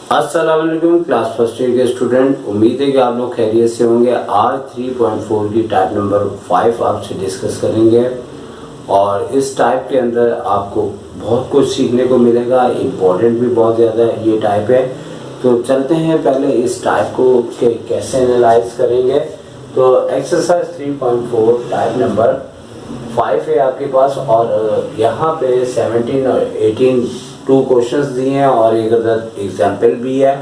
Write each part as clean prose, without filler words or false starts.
अस्सलाम वालेकुम class first year के स्टूडेंट, उम्मीद है कि आप लोग खैरियत से होंगे। आज 3.4 की टाइप नंबर 5 आपसे डिस्कस करेंगे और इस टाइप के अंदर आपको बहुत कुछ सीखने को मिलेगा। इम्पोर्टेंट भी बहुत ज़्यादा ये टाइप है। तो चलते हैं पहले इस टाइप को कैसे एनालाइज करेंगे। तो एक्सरसाइज 3.4 टाइप नंबर 5 है आपके पास और यहाँ पे 17 और 18 2 क्वेश्चंस दिए हैं और एक एग्जाम्पल भी है।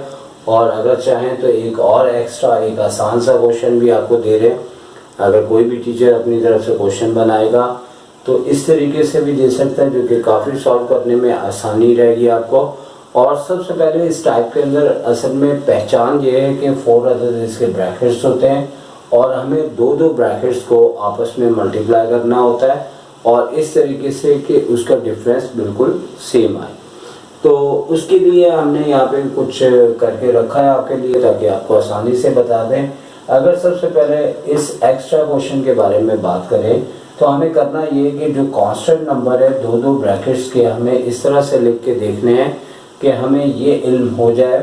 और अगर चाहें तो एक और एक्स्ट्रा एक आसान सा क्वेश्चन भी आपको दे रहे हैं। अगर कोई भी टीचर अपनी तरफ से क्वेश्चन बनाएगा तो इस तरीके से भी दे सकता है, जो कि काफ़ी सॉल्व करने में आसानी रहेगी आपको। और सबसे पहले इस टाइप के अंदर असल में पहचान ये है कि 4 अदर इसके ब्रैकेट्स होते हैं और हमें दो ब्रैकेट्स को आपस में मल्टीप्लाई करना होता है और इस तरीके से कि उसका डिफरेंस बिल्कुल सेम आए। तो उसके लिए हमने यहाँ पे कुछ करके रखा है आपके लिए ताकि आपको आसानी से बता दें। अगर सबसे पहले इस एक्स्ट्रा क्वेश्चन के बारे में बात करें तो हमें करना ये कि जो कांस्टेंट नंबर है दो ब्रैकेट्स के हमें इस तरह से लिख के देखने हैं कि हमें ये इल्म हो जाए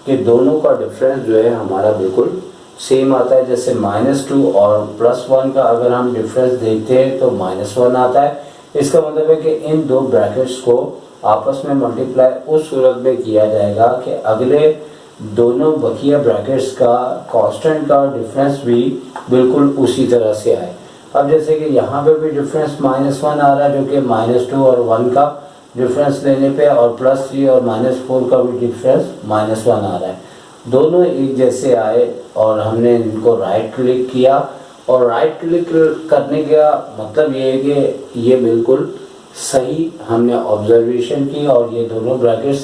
कि दोनों का डिफरेंस जो है हमारा बिल्कुल सेम आता है। जैसे -2 और +1 का अगर हम डिफरेंस देखते हैं तो -1 आता है। इसका मतलब है कि इन दो ब्रैकेट्स को आपस में मल्टीप्लाई उस सूरत में किया जाएगा कि अगले दोनों बकिया ब्रैकेट्स का कांस्टेंट का डिफरेंस भी बिल्कुल उसी तरह से आए। अब जैसे कि यहाँ पे भी डिफरेंस -1 आ रहा है, जो कि -2 और 1 का डिफरेंस लेने पे, और +3 और -4 का भी डिफरेंस -1 आ रहा है। दोनों एक जैसे आए और हमने इनको राइट क्लिक किया। और राइट क्लिक करने का मतलब ये है कि ये बिल्कुल सही हमने ऑब्जर्वेशन की और ये दोनों ब्रैकेट्स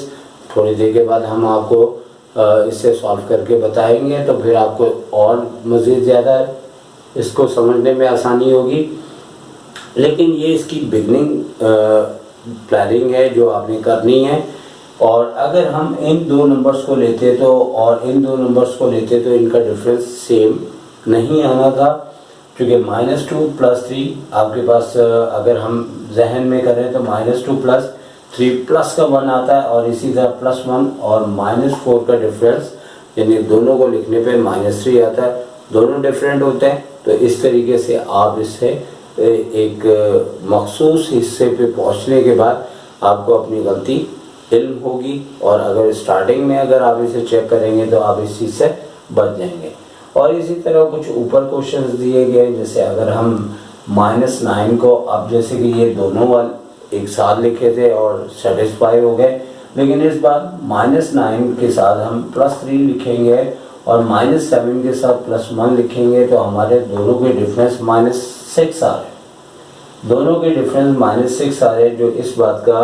थोड़ी देर के बाद हम आपको इसे सॉल्व करके बताएंगे, तो फिर आपको और मज़ीद ज़्यादा इसको समझने में आसानी होगी। लेकिन ये इसकी बिगनिंग प्लानिंग है जो आपने करनी है। और अगर हम इन दो नंबर्स को लेते तो और इन दो नंबर्स को लेते तो इनका डिफरेंस सेम नहीं आना था, क्योंकि -2 + 3 आपके पास अगर हम जहन में करें तो -2 + 3 प्लस का 1 आता है और इसी तरह +1 और -4 का डिफरेंस, यानी दोनों को लिखने पे -3 आता है। दोनों डिफरेंट होते हैं। तो इस तरीके से आप इससे एक मखसूस हिस्से पे पहुंचने के बाद आपको अपनी गलती इल्म होगी और अगर स्टार्टिंग में अगर आप इसे चेक करेंगे तो आप इस चीज़ से बच जाएंगे। और इसी तरह कुछ ऊपर क्वेश्चंस दिए गए, जैसे अगर हम -9 को, अब जैसे कि ये दोनों वाले एक साथ लिखे थे और सेटिस्फाई हो गए, लेकिन इस बार -9 के साथ हम +3 लिखेंगे और -7 के साथ +1 लिखेंगे तो हमारे दोनों के डिफरेंस -6 आ रहे हैं। दोनों के डिफरेंस -6 आ रहे हैं, जो इस बात का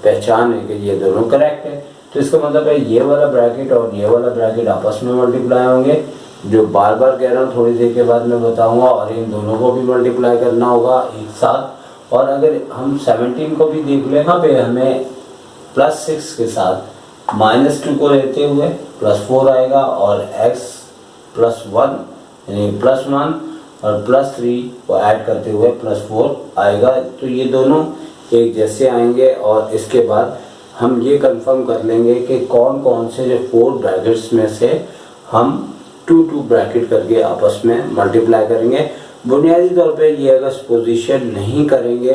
पहचान है कि ये दोनों करेक्ट है। तो इसका मतलब है ये वाला ब्रैकेट और ये वाला ब्रैकेट आपस में मल्टीप्लाई होंगे, जो बार बार कह रहा हूँ, थोड़ी देर के बाद मैं बताऊंगा। और इन दोनों को भी मल्टीप्लाई करना होगा एक साथ। और अगर हम 17 को भी देख लें, यहाँ पे हमें +6 के साथ -2 को लेते हुए +4 आएगा और x +1 यानी +1 और +3 को ऐड करते हुए +4 आएगा। तो ये दोनों एक जैसे आएंगे और इसके बाद हम ये कंफर्म कर लेंगे कि कौन कौन से जो 4 ब्रैकेट्स में से हम 2 ब्रैकेट करके आपस में मल्टीप्लाई करेंगे। बुनियादी तौर पे ये अगर पोजीशन नहीं करेंगे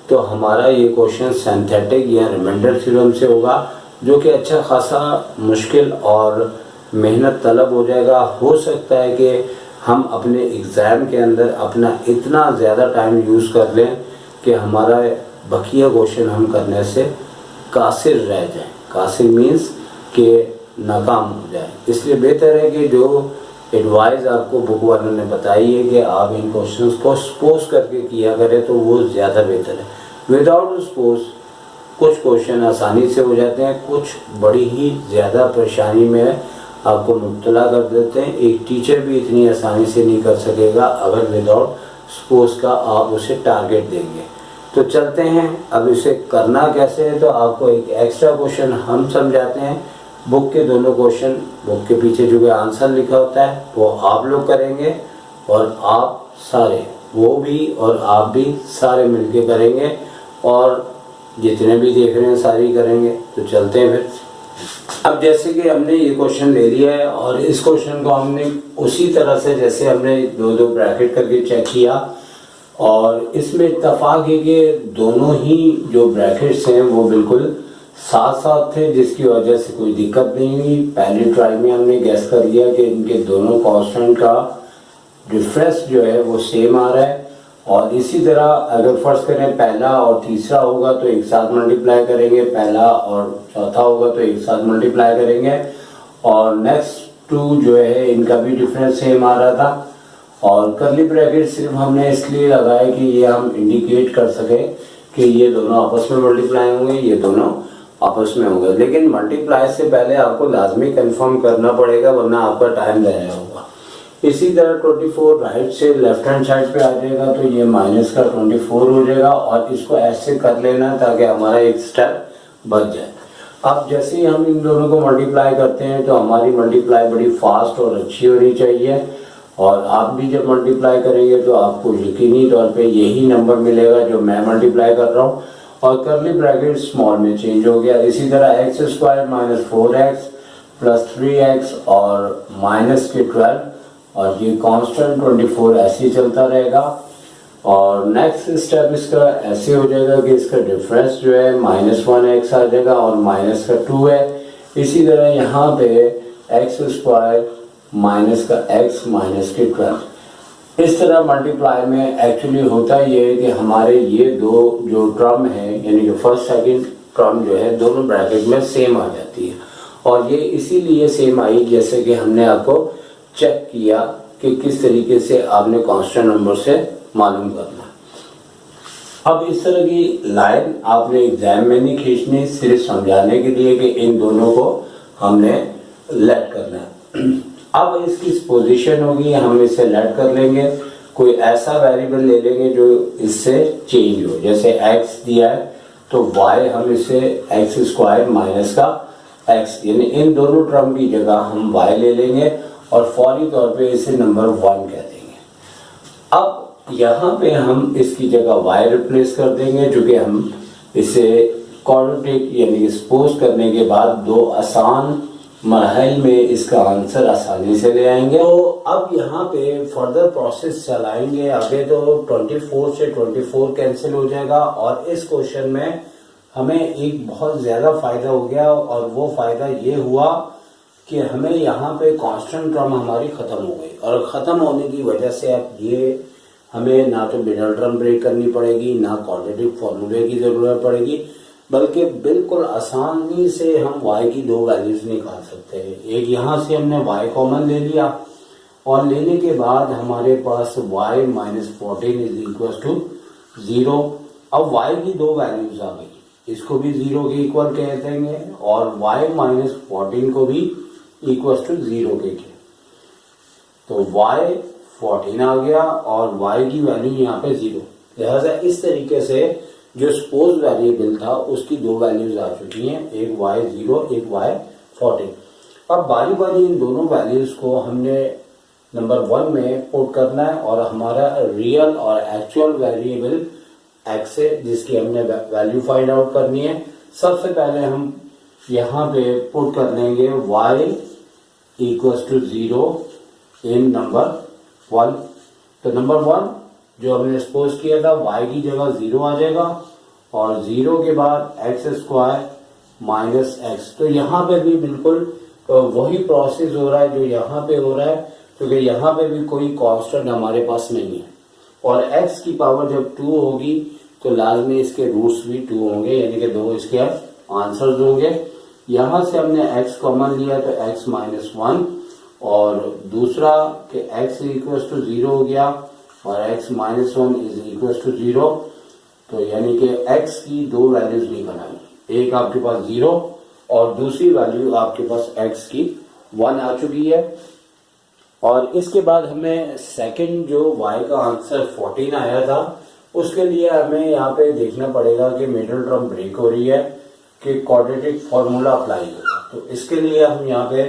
तो हमारा ये क्वेश्चन सिंथेटिक या रिमाइंडर थ्योरम से होगा, जो कि अच्छा खासा मुश्किल और मेहनत तलब हो जाएगा। हो सकता है कि हम अपने एग्ज़ाम के अंदर अपना इतना ज़्यादा टाइम यूज़ कर लें कि हमारा बकिया क्वेश्चन हम करने से कासिर रह जाए। कासिर मीन्स कि नाकाम हो जाए। इसलिए बेहतर है कि जो एडवाइस आपको बुक वालों ने बताई है कि आप इन क्वेश्चंस को सपोज करके किया करें तो वो ज़्यादा बेहतर है। विदाउट सपोज कुछ क्वेश्चन आसानी से हो जाते हैं, कुछ बड़ी ही ज़्यादा परेशानी में आपको मुब्तला कर देते हैं। एक टीचर भी इतनी आसानी से नहीं कर सकेगा अगर विदाउट सपोज का आप उसे टारगेट देंगे। तो चलते हैं, अब इसे करना कैसे है तो आपको एक एक्स्ट्रा क्वेश्चन हम समझाते हैं। बुक के दोनों क्वेश्चन, बुक के पीछे जो भी आंसर लिखा होता है वो आप लोग करेंगे और आप सारे, वो भी और आप भी सारे मिलके करेंगे और जितने भी देख रहे हैं सारी करेंगे। तो चलते हैं फिर। अब जैसे कि हमने ये क्वेश्चन ले लिया है और इस क्वेश्चन को हमने उसी तरह से जैसे हमने दो दो ब्रैकेट करके चेक किया, और इसमें इत्तेफाक है कि दोनों ही जो ब्रैकेट्स हैं वो बिल्कुल साथ साथ थे, जिसकी वजह से कोई दिक्कत नहीं हुई। पहली ट्राई में हमने गैस कर लिया कि इनके दोनों कांस्टेंट का डिफरेंस जो है वो सेम आ रहा है। और इसी तरह अगर फर्ज करें पहला और तीसरा होगा तो एक साथ मल्टीप्लाई करेंगे, पहला और चौथा होगा तो एक साथ मल्टीप्लाई करेंगे। और नेक्स्ट टू जो है इनका भी डिफरेंस सेम आ रहा था। और करली ब्रैकेट सिर्फ हमने इसलिए लगाया कि ये हम इंडिकेट कर सके कि ये दोनों आपस में मल्टीप्लाई होंगे, ये दोनों आपस में होंगे। लेकिन मल्टीप्लाई से पहले आपको लाजमी कंफर्म करना पड़ेगा, वरना आपका टाइम ज़ाया होगा। इसी तरह 24 राइट से लेफ्ट हैंड साइड पे आ जाएगा तो ये माइनस का 24 हो जाएगा, और इसको ऐसे कर लेना ताकि हमारा एक स्टेप बच जाए। अब जैसे ही हम इन दोनों को मल्टीप्लाई करते हैं तो हमारी मल्टीप्लाई बड़ी फास्ट और अच्छी होनी चाहिए, और आप भी जब मल्टीप्लाई करेंगे तो आपको यकीनी तौर पे यही नंबर मिलेगा जो मैं मल्टीप्लाई कर रहा हूँ। और करली ब्रैकेट स्मॉल में चेंज हो गया। इसी तरह x square minus 4x plus 3x और माइनस के 12, और ये कांस्टेंट 24 ऐसे ही चलता रहेगा। और नेक्स्ट स्टेप इसका ऐसे हो जाएगा कि इसका डिफरेंस जो है -1x आ जाएगा और माइनस का 2 है। इसी तरह यहाँ पे एक्स स्क्वायर माइनस का x माइनस के 12। इस तरह मल्टीप्लाई में एक्चुअली होता ये है कि हमारे ये दो जो टर्म है यानी कि फर्स्ट सेकंड टर्म जो है दोनों ब्रैकेट में सेम आ जाती है। और ये इसीलिए सेम आई जैसे कि हमने आपको चेक किया कि किस तरीके से आपने कांस्टेंट नंबर से मालूम करना। अब इस तरह की लाइन आपने एग्जाम में नहीं खींचनी, सिर्फ समझाने के लिए कि इन दोनों को हमने लेट करना है। अब इसकी पोजीशन होगी, हम इसे लेट कर लेंगे। कोई ऐसा वेरिएबल ले लेंगे जो इससे चेंज हो, जैसे x दिया है तो y हम इसे एक्स स्क्वायर माइनस का x, यानी इन दोनों टर्म की जगह हम y ले लेंगे और फौरी तौर पे इसे नंबर 1 कह देंगे। अब यहाँ पे हम इसकी जगह y रिप्लेस कर देंगे, चूंकि हम इसे क्वाड्रेटिक यानी कि सपोज करने के बाद दो आसान मरहल में इसका आंसर आसानी से ले आएंगे। तो अब यहाँ पे फर्दर प्रोसेस चलाएंगे आगे, तो 24 से 24 कैंसिल हो जाएगा। और इस क्वेश्चन में हमें एक बहुत ज़्यादा फ़ायदा हो गया, और वो फ़ायदा ये हुआ कि हमें यहाँ पे कांस्टेंट टर्म हमारी ख़त्म हो गई। और ख़त्म होने की वजह से अब ये हमें ना तो मिडल टर्म ब्रेक करनी पड़ेगी, ना क्वाड्रेटिक फॉर्मूले की ज़रूरत पड़ेगी, बल्कि बिल्कुल आसानी से हम y की दो वैल्यूज निकाल सकते हैं। एक यहाँ से हमने y कॉमन ले लिया, और लेने के बाद हमारे पास y minus 14 is equal to 0। अब y की दो वैल्यूज आ गई, इसको भी 0 के इक्वल कह देंगे, और y माइनस 14 को भी इक्वल टू 0 के। तो y 14 आ गया और y की वैल्यू यहाँ पे 0। लिहाजा इस तरीके से जो सपोज वेरिएबल था उसकी दो वैल्यूज आ चुकी हैं, एक y0 एक y14। अब बारी बारी इन दोनों वैल्यूज को हमने नंबर 1 में पुट करना है, और हमारा रियल और एक्चुअल वेरिएबल x है जिसकी हमने वैल्यू फाइंड आउट करनी है। सबसे पहले हम यहाँ पे पुट कर लेंगे y equals to 0 in number 1। तो नंबर 1 जो हमने सपोज किया था y की जगह 0 आ जाएगा, और 0 के बाद एक्स स्क्वायर माइनस एक्स। तो यहाँ पे भी बिल्कुल वही प्रोसेस हो रहा है जो यहाँ पे हो रहा है, क्योंकि यहाँ पे भी कोई कांस्टेंट हमारे पास नहीं है। और x की पावर जब 2 होगी तो लाजमी इसके रूट्स भी 2 होंगे, यानी कि 2 इसके आंसर्स होंगे। यहाँ से हमने x कॉमन लिया तो x माइनस 1, और दूसरा कि x इक्वल टू 0 हो गया और x minus 1 is equal to 0। तो यानी कि x की दो वैल्यूज निकल आई, एक आपके पास 0 और दूसरी वैल्यू आपके पास x की 1 आ चुकी है। और इसके बाद हमें सेकंड जो y का आंसर 14 आया था उसके लिए हमें यहाँ पे देखना पड़ेगा कि मिडिल टर्म ब्रेक हो रही है कि क्वाड्रेटिक फॉर्मूला अप्लाई होगा। तो इसके लिए हम यहाँ पे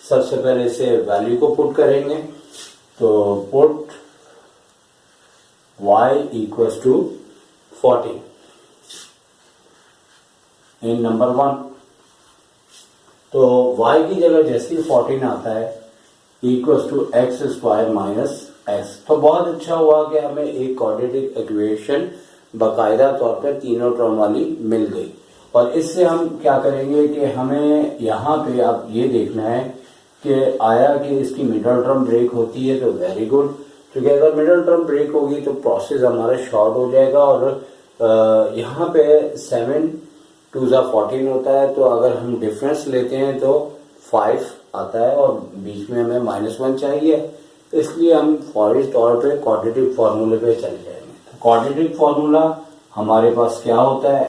सबसे पहले से वैल्यू को पुट करेंगे। तो put y equals to 14 in number 1। तो y की जगह जैसे ही 14 आता है equals to x square minus x. तो बहुत अच्छा हुआ कि हमें एक क्वाड्रेटिक इक्वेशन बाकायदा तौर पर तीनों टर्म वाली मिल गई। और इससे हम क्या करेंगे कि हमें यहाँ पे अब ये देखना है कि आया कि इसकी मिडल टर्म ब्रेक होती है तो वेरी गुड, क्योंकि अगर मिडल टर्म ब्रेक होगी तो प्रोसेस हमारा शॉर्ट हो जाएगा। और यहाँ पे 7 2 14 होता है, तो अगर हम डिफरेंस लेते हैं तो 5 आता है और बीच में हमें -1 चाहिए, तो इसलिए हम फौरी तौर पे क्वाड्रेटिक फार्मूले पे चले जाएंगे। तो क्वाड्रेटिक फार्मूला हमारे पास क्या होता है,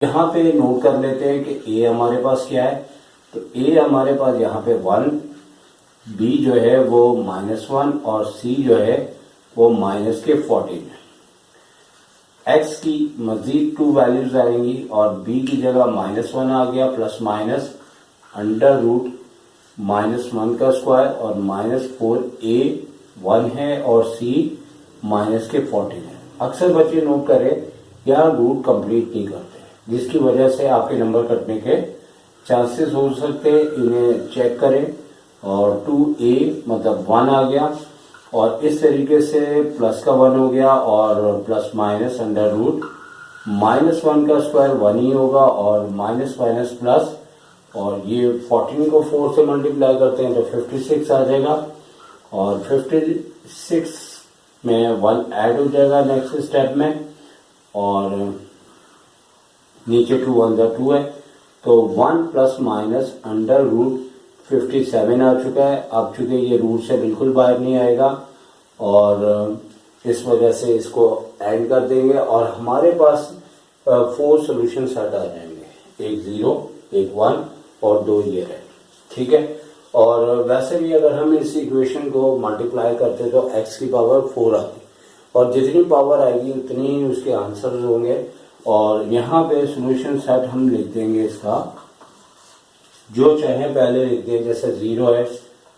यहाँ पे नोट कर लेते हैं कि ए हमारे पास क्या है। तो ए हमारे पास यहाँ पे 1, बी जो है वो -1 और सी जो है वो -14 है। एक्स की मजीद 2 वैल्यूज आएंगी और बी की जगह -1 आ गया प्लस माइनस अंडर रूट -1 का स्क्वायर और -4 ए 1 है और सी -14 है। अक्सर बच्चे नोट करें यहाँ रूट कंप्लीट नहीं करते, जिसकी वजह से आपके नंबर कटने के चांसेस हो सकते हैं। इन्हें चेक करें और 2a मतलब 1 आ गया और इस तरीके से प्लस का 1 हो गया और प्लस माइनस अंडर रूट -1 का स्क्वायर 1 ही होगा और माइनस माइनस प्लस, और ये 14 को 4 से मल्टीप्लाई करते हैं तो 56 आ जाएगा और 56 में 1 ऐड हो जाएगा नेक्स्ट स्टेप में और नीचे 2 1 2 है, तो 1 प्लस माइनस अंडर रूट 57 आ चुका है। अब चूंकि ये रूट से बिल्कुल बाहर नहीं आएगा और इस वजह से इसको ऐड कर देंगे और हमारे पास 4 सोल्यूशन सेट आ जाएंगे, एक 0 एक 1 और 2 ये रहे, ठीक है। और वैसे भी अगर हम इस इक्वेशन को मल्टीप्लाई करते तो x की पावर 4 आती और जितनी पावर आएगी उतनी ही उसके आंसर्स होंगे। और यहाँ पे सोल्यूशन सेट हम लिख देंगे इसका, जो चाहे पहले लिख दिए, जैसे 0 है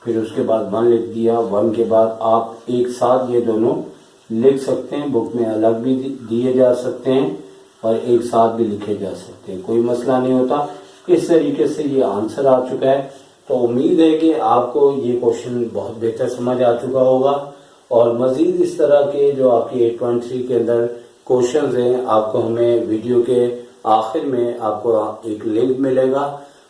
फिर उसके बाद 1 लिख दिया, 1 के बाद आप एक साथ ये दोनों लिख सकते हैं, बुक में अलग भी दिए जा सकते हैं और एक साथ भी लिखे जा सकते हैं, कोई मसला नहीं होता। इस तरीके से ये आंसर आ चुका है। तो उम्मीद है कि आपको ये क्वेश्चन बहुत बेहतर समझ आ चुका होगा और मजीद इस तरह के जो आपके 8.3 के अंदर क्वेश्चंस हैं, आपको हमें वीडियो के आखिर में आपको एक लिंक मिलेगा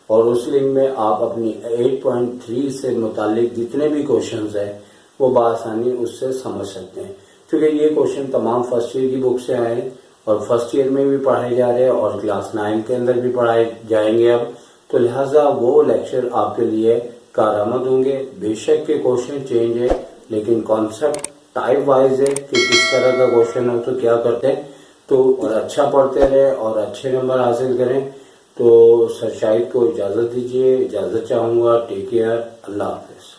और उस लिंक में आप अपनी 8.3 से मुतालिक जितने भी क्वेश्चंस हैं वो बआसानी उससे समझ सकते हैं, क्योंकि ये क्वेश्चन तमाम फर्स्ट ईयर की बुक से आए हैं और फर्स्ट ईयर में भी पढ़ाए जा रहे हैं और क्लास 9 के अंदर भी पढ़ाए जाएंगे अब, तो लिहाजा वो लेक्चर आपके लिए कारआमद होंगे। बेशक के क्वेश्चन चेंज है लेकिन कॉन्सेप्ट टाइप वाइज है कि किस तरह का क्वेश्चन हो तो क्या करते हैं, तो और अच्छा पढ़ते रहे और अच्छे नंबर हासिल करें। तो सर शाहिद को इजाज़त दीजिए, इजाज़त चाहूँगा। टेक केयर, अल्लाह हाफिज़।